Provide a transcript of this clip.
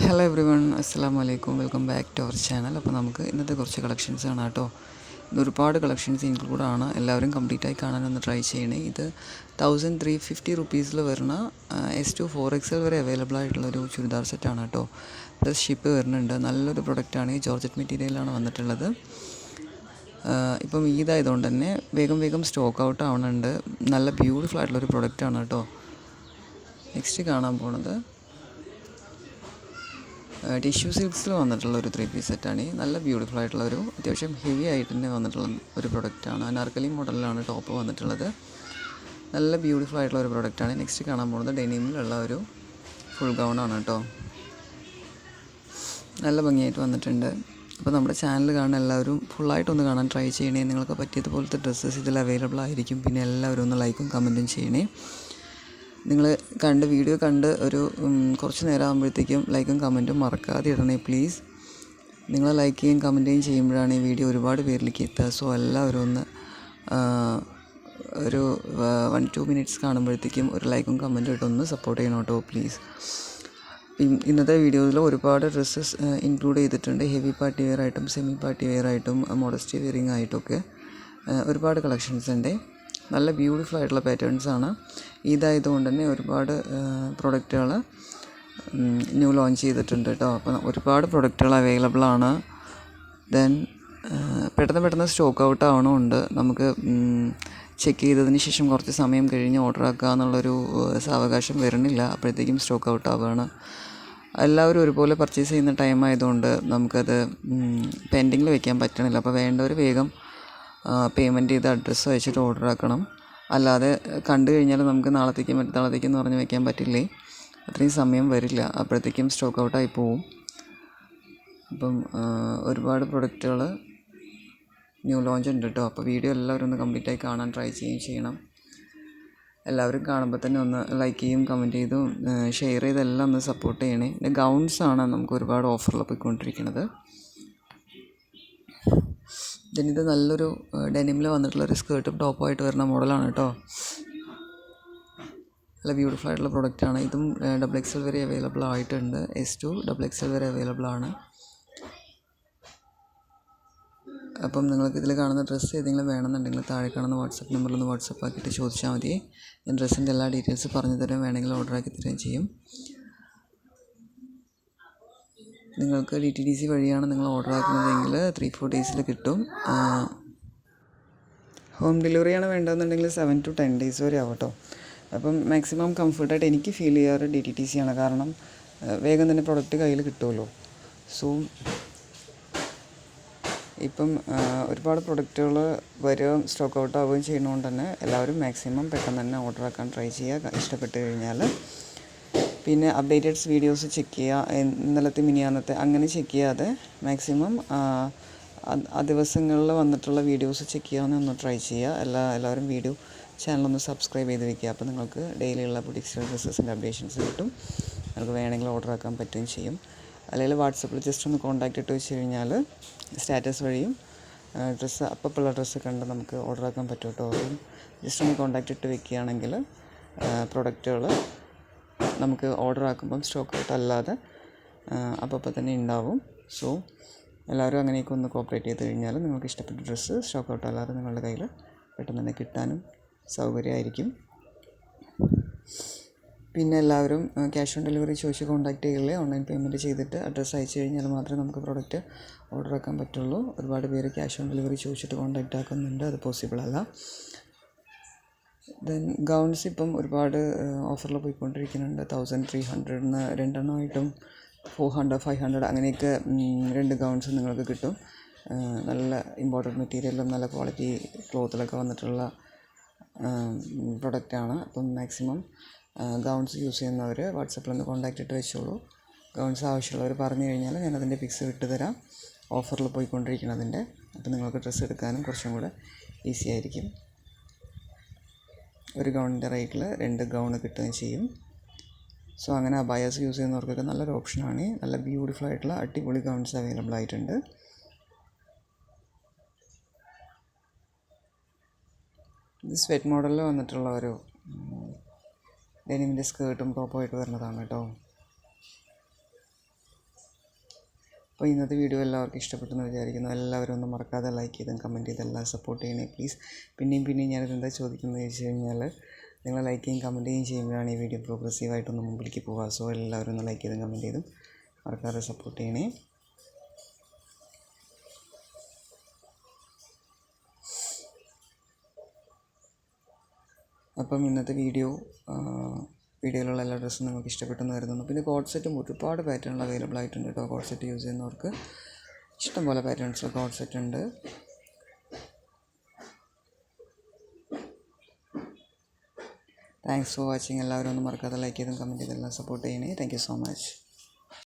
Hello every one, അസ്സലാമു അലൈക്കും. Welcome back to our channel. അപ്പോൾ നമുക്ക് ഇന്നത്തെ കുറച്ച് കളക്ഷൻസ് ആണ് കേട്ടോ. ഇന്ന് ഒരുപാട് കളക്ഷൻസ് ഇൻക്ലൂഡാണ്. എല്ലാവരും കംപ്ലീറ്റായി കാണാനൊന്ന് ട്രൈ ചെയ്യണേ. ഇത് 1350 വരുന്ന S2 4XL വരെ അവൈലബിൾ ആയിട്ടുള്ളൊരു ചുരിദാർ സെറ്റാണ് കേട്ടോ. പ്ലസ് ഷിപ്പ് വരുന്നുണ്ട്. നല്ലൊരു പ്രൊഡക്റ്റാണ്. ഈ ജോർജറ്റ് മെറ്റീരിയലാണ് വന്നിട്ടുള്ളത്. ഇപ്പം ഈദായതുകൊണ്ട് തന്നെ വേഗം സ്റ്റോക്ക് ഔട്ട് ആവുന്നുണ്ട്. നല്ല ബ്യൂട്ടിഫുൾ ആയിട്ടുള്ളൊരു പ്രൊഡക്റ്റാണ് കേട്ടോ. നെക്സ്റ്റ് കാണാൻ പോണത് ടിഷ്യൂ സിൽക്സിൽ വന്നിട്ടുള്ള ഒരു 3 പീസ് സെറ്റാണ്. നല്ല ബ്യൂട്ടിഫുൾ ആയിട്ടുള്ള അത്യാവശ്യം ഹെവി ആയിട്ട് തന്നെ വന്നിട്ടുള്ള ഒരു പ്രൊഡക്റ്റാണ്. അനാർക്കലി മോഡലിലാണ് ടോപ്പ് വന്നിട്ടുള്ളത്. നല്ല ബ്യൂട്ടിഫുൾ ആയിട്ടുള്ള ഒരു പ്രൊഡക്റ്റാണ്. നെക്സ്റ്റ് കാണാൻ പോകുന്നത് ഡെനിമിലുള്ള ഒരു ഫുൾ ഗൗണാണ് കേട്ടോ. നല്ല ഭംഗിയായിട്ട് വന്നിട്ടുണ്ട്. അപ്പോൾ നമ്മുടെ ചാനൽ കാണുന്ന എല്ലാവരും ഫുള്ളായിട്ടൊന്ന് കാണാൻ ട്രൈ ചെയ്യണേ. നിങ്ങൾക്ക് പറ്റിയതുപോലത്തെ ഡ്രസ്സസ് ഇതിൽ അവൈലബിൾ ആയിരിക്കും. പിന്നെ എല്ലാവരും ഒന്ന് ലൈക്കും കമൻറ്റും ചെയ്യണേ. നിങ്ങൾ വീഡിയോ കണ്ട് ഒരു കുറച്ച് നേരം ആകുമ്പോഴത്തേക്കും ലൈക്കും കമൻറ്റും മറക്കാതെ ഇടണേ പ്ലീസ്. നിങ്ങൾ ലൈക്ക് ചെയ്യുകയും കമൻറ്റ് ചെയ്യുകയും ചെയ്യുമ്പോഴാണ് ഈ വീഡിയോ ഒരുപാട് പേരിലേക്ക് എത്തുക. സോ എല്ലാവരും ഒന്ന് ഒരു 1-2 മിനിറ്റ്സ് കാണുമ്പോഴത്തേക്കും ഒരു ലൈക്കും കമൻറ്റും ഇട്ടൊന്ന് സപ്പോർട്ട് ചെയ്യണം കേട്ടോ പ്ലീസ്. ഇന്നത്തെ വീഡിയോയിൽ ഒരുപാട് ഡ്രസ്സസ് ഇൻക്ലൂഡ് ചെയ്തിട്ടുണ്ട്. ഹെവി പാർട്ടി വെയർ ആയിട്ടും സെമി പാർട്ടി വെയർ ആയിട്ടും മോഡസ്റ്റി വെയറിങ് ആയിട്ടൊക്കെ ഒരുപാട് കളക്ഷൻസ് ഉണ്ട്. നല്ല ബ്യൂട്ടിഫുൾ ആയിട്ടുള്ള പാറ്റേൺസാണ്. ഇതായതുകൊണ്ട് തന്നെ ഒരുപാട് പ്രൊഡക്റ്റുകൾ ന്യൂ ലോഞ്ച് ചെയ്തിട്ടുണ്ട് കേട്ടോ. അപ്പോൾ ഒരുപാട് പ്രൊഡക്റ്റുകൾ അവൈലബിൾ ആണ്. ദെൻ പെട്ടെന്ന് സ്റ്റോക്ക് ഔട്ട് ആവണമുണ്ട്. നമുക്ക് ചെക്ക് ചെയ്തതിന് ശേഷം കുറച്ച് സമയം കഴിഞ്ഞ് ഓർഡർ ആക്കുക എന്നുള്ളൊരു സാവകാശം വരുന്നില്ല. അപ്പോഴത്തേക്കും സ്റ്റോക്ക് ഔട്ട് ആവുകയാണ്. എല്ലാവരും ഒരുപോലെ പർച്ചേസ് ചെയ്യുന്ന ടൈം ആയതുകൊണ്ട് നമുക്കത് പെൻഡിങ്ങിൽ വെക്കാൻ പറ്റണില്ല. അപ്പോൾ വേണ്ടവർ വേഗം പേയ്മെൻറ്റ് ചെയ്ത് അഡ്രസ്സ് അയച്ചിട്ട് ഓർഡർ ആക്കണം. അല്ലാതെ കണ്ടു കഴിഞ്ഞാൽ നമുക്ക് നാളത്തേക്കും മറ്റന്നാളത്തേക്കും എന്ന് പറഞ്ഞ് വെക്കാൻ പറ്റില്ലേ. അത്രയും സമയം വരില്ല. അപ്പോഴത്തേക്കും സ്റ്റോക്ക് ഔട്ടായി പോവും. അപ്പം ഒരുപാട് പ്രൊഡക്റ്റുകൾ ന്യൂ ലോഞ്ച് ഉണ്ട് കേട്ടോ. അപ്പോൾ വീഡിയോ എല്ലാവരും ഒന്ന് കംപ്ലീറ്റായി കാണാൻ ട്രൈ ചെയ്യണം. എല്ലാവരും കാണുമ്പോൾ തന്നെ ഒന്ന് ലൈക്ക് ചെയ്യും കമൻറ്റ് ചെയ്തും ഷെയർ ചെയ്തെല്ലാം ഒന്ന് സപ്പോർട്ട് ചെയ്യണേ. പിന്നെ ഗൗൺസാണ് നമുക്ക് ഒരുപാട് ഓഫറിൽ പോയിക്കൊണ്ടിരിക്കുന്നത്. ഇത് നല്ലൊരു ഡെനിമിൽ വന്നിട്ടുള്ളൊരു സ്കേർട്ടും ടോപ്പുമായിട്ട് വരുന്ന മോഡലാണ് കേട്ടോ. നല്ല ബ്യൂട്ടിഫുൾ ആയിട്ടുള്ള പ്രൊഡക്റ്റാണ്. ഇതും XXL വരെ അവൈലബിൾ ആയിട്ടുണ്ട്. S2 XXL വരെ അവൈലബിൾ ആണ്. അപ്പം നിങ്ങൾക്ക് ഇതിൽ കാണുന്ന ഡ്രസ്സ് ഏതെങ്കിലും വേണമെന്നുണ്ടെങ്കിൽ താഴെ കാണുന്ന വാട്സപ്പ് നമ്പറിലൊന്ന് വാട്സപ്പ് ആക്കിയിട്ട് ചോദിച്ചാൽ മതി. ഞാൻ ഡ്രസ്സിൻ്റെ എല്ലാ ഡീറ്റെയിൽസ് പറഞ്ഞു തരാം. വേണമെങ്കിൽ ഓർഡർ ആക്കി തരുകയും ചെയ്യും. നിങ്ങൾക്ക് DTDC വഴിയാണ് നിങ്ങൾ ഓർഡർ ആക്കുന്നതെങ്കിൽ 3-4 ഡേയ്സിൽ കിട്ടും. ഹോം ഡെലിവറിയാണ് വേണ്ടതെന്നുണ്ടെങ്കിൽ 7 to 10 days വരെ ആവും കേട്ടോ. അപ്പം മാക്സിമം കംഫർട്ടായിട്ട് എനിക്ക് ഫീൽ ചെയ്യാറ് DTDC ആണ്. കാരണം വേഗം തന്നെ പ്രൊഡക്റ്റ് കയ്യിൽ കിട്ടുമല്ലോ. സോ ഇപ്പം ഒരുപാട് പ്രൊഡക്റ്റുകൾ വരികയും സ്റ്റോക്ക് ഔട്ട് ആവുകയും ചെയ്യുന്നതുകൊണ്ട് തന്നെ എല്ലാവരും മാക്സിമം പെട്ടെന്ന് തന്നെ ഓർഡർ ആക്കാൻ ട്രൈ ചെയ്യുക ഇഷ്ടപ്പെട്ട് കഴിഞ്ഞാൽ. പിന്നെ അപ്ഡേറ്റഡ് വീഡിയോസ് ചെക്ക് ചെയ്യുക. ഇന്നലത്തെ മിനിയാന്നത്തെ അങ്ങനെ ചെക്ക് ചെയ്യാതെ മാക്സിമം ആ ദിവസങ്ങളിൽ വന്നിട്ടുള്ള വീഡിയോസ് ചെക്ക് ചെയ്യാമെന്ന് ട്രൈ ചെയ്യുക. എല്ലാവരും വീഡിയോ ചാനലൊന്ന് സബ്സ്ക്രൈബ് ചെയ്ത് വെക്കുക. അപ്പോൾ നിങ്ങൾക്ക് ഡെയിലിയുള്ള ടെക്സ്റ്റൈൽ ഡ്രസ്സസിൻ്റെ അപ്ഡേഷൻസ് കിട്ടും. നിങ്ങൾക്ക് വേണമെങ്കിൽ ഓർഡർ ആക്കാൻ പറ്റുകയും ചെയ്യും. അല്ലെങ്കിൽ വാട്സപ്പിൽ ജസ്റ്റ് ഒന്ന് കോൺടാക്റ്റ് ഇട്ട് വെച്ച് കഴിഞ്ഞാൽ സ്റ്റാറ്റസ് വഴിയും ഡ്രസ്സ് അപ്പപ്പുള്ള ഡ്രസ്സ് കണ്ട് നമുക്ക് ഓർഡർ ആക്കാൻ പറ്റും കേട്ടോ. അപ്പം ജസ്റ്റ് ഒന്ന് കോൺടാക്റ്റ് ഇട്ട് വെക്കുകയാണെങ്കിൽ പ്രൊഡക്റ്റുകൾ നമുക്ക് ഓർഡർ ആക്കുമ്പം സ്റ്റോക്ക് ഔട്ട് അല്ലാതെ അപ്പോൾ തന്നെ ഉണ്ടാവും. സോ എല്ലാവരും അങ്ങനെയൊക്കെ ഒന്ന് കോപ്പറേറ്റ് ചെയ്ത് കഴിഞ്ഞാൽ നിങ്ങൾക്ക് ഇഷ്ടപ്പെട്ട ഡ്രസ്സ് സ്റ്റോക്ക് ഔട്ട് അല്ലാതെ നിങ്ങളുടെ കയ്യിൽ പെട്ടെന്ന് തന്നെ കിട്ടാനും സൗകര്യമായിരിക്കും. പിന്നെ എല്ലാവരും ക്യാഷ് ഓൺ ഡെലിവറി ചോദിച്ച് കോൺടാക്റ്റ് ചെയ്യില്ലേ. ഓൺലൈൻ പേയ്മെൻറ്റ് ചെയ്തിട്ട് അഡ്രസ്സ് അയച്ചു കഴിഞ്ഞാൽ മാത്രമേ നമുക്ക് പ്രോഡക്റ്റ് ഓർഡർ ആക്കാൻ പറ്റുള്ളൂ. ഒരുപാട് പേര് ക്യാഷ് ഓൺ ഡെലിവറി ചോദിച്ചിട്ട് കോൺടാക്റ്റ് ആക്കുന്നുണ്ട്. അത് പോസിബിൾ അല്ല. ദെൻ ഗൗൺസ് ഇപ്പം ഒരുപാട് ഓഫറിൽ പോയിക്കൊണ്ടിരിക്കുന്നുണ്ട്. 1300 രണ്ടെണ്ണമായിട്ടും 400-500 അങ്ങനെയൊക്കെ 2 ഗൗൺസ് നിങ്ങൾക്ക് കിട്ടും. നല്ല ഇമ്പോർട്ടൻറ്റ് മെറ്റീരിയലും നല്ല ക്വാളിറ്റി ക്ലോത്തിലൊക്കെ വന്നിട്ടുള്ള പ്രൊഡക്റ്റാണ്. അപ്പം മാക്സിമം ഗൗൺസ് യൂസ് ചെയ്യുന്നവർ വാട്സപ്പിലൊന്ന് കോൺടാക്റ്റ് ഇട്ട് വെച്ചോളൂ. ഗൗൺസ് ആവശ്യമുള്ളവർ പറഞ്ഞു കഴിഞ്ഞാൽ ഞാനതിൻ്റെ പിക്സ് വിട്ട് തരാം. ഓഫറിൽ പോയിക്കൊണ്ടിരിക്കുന്നതിൻ്റെ. അപ്പോൾ നിങ്ങൾക്ക് ഡ്രസ്സ് എടുക്കാനും കുറച്ചും കൂടെ ഈസി ആയിരിക്കും. ഒരു ഗൗണിൻ്റെ റേറ്റിൽ 2 ഗൗണ് കിട്ടുകയും ചെയ്യും. സോ അങ്ങനെ അബായാസ് യൂസ് ചെയ്യുന്നവർക്കൊക്കെ നല്ലൊരു ഓപ്ഷനാണ്. നല്ല ബ്യൂട്ടിഫുൾ ആയിട്ടുള്ള അടിപൊളി ഗൗൺസ് അവൈലബിൾ ആയിട്ടുണ്ട്. ഇത് സ്വെറ്റ് മോഡലിൽ വന്നിട്ടുള്ള ഒരു ഡെനിമിൻ്റെ സ്കേർട്ടും ടോപ്പുമായിട്ട് വരുന്നതാണ് കേട്ടോ. അപ്പോൾ ഇന്നത്തെ വീഡിയോ എല്ലാവർക്കും ഇഷ്ടപ്പെട്ടെന്ന് വിചാരിക്കുന്നു. എല്ലാവരും ഒന്ന് മറക്കാതെ ലൈക്ക് ചെയ്തും കമൻറ്റ് ചെയ്തും എല്ലാം സപ്പോർട്ട് ചെയ്യണേ പ്ലീസ്. പിന്നെയും ഞാനിതെന്താ ചോദിക്കുന്നത് വെച്ച് കഴിഞ്ഞാൽ, നിങ്ങൾ ലൈക്ക് ചെയ്യും കമൻറ്റ് ചെയ്യും ചെയ്യുമ്പോഴാണ് ഈ വീഡിയോ പ്രോഗ്രസീവായിട്ടൊന്ന് മുമ്പിലേക്ക് പോവുക. സോ എല്ലാവരും ഒന്ന് ലൈക്ക് ചെയ്തും കമൻറ്റ് ചെയ്തും മറക്കാതെ സപ്പോർട്ട് ചെയ്യണേ. അപ്പം ഇന്നത്തെ വീഡിയോയിലുള്ള എല്ലാ ഡ്രസ്സും നിങ്ങൾക്ക് ഇഷ്ടപ്പെട്ടെന്ന് കരുതുന്നു. പിന്നെ കോഡ് സെറ്റും ഒരുപാട് പാറ്റേണുകൾ അവൈലബിൾ ആയിട്ടുണ്ട് കേട്ടോ. കോഡ് സെറ്റ് യൂസ് ചെയ്യുന്നവർക്ക് ഇഷ്ടംപോലെ പാറ്റേൺസിൽ കോഡ് സെറ്റ് ഉണ്ട്. Thanks for watching. എല്ലാവരും ഒന്ന് മറക്കാതെ ലൈക്ക് ചെയ്തും കമൻറ്റ് ചെയ്തെല്ലാം സപ്പോർട്ട് ചെയ്യണേ. Thank you so much.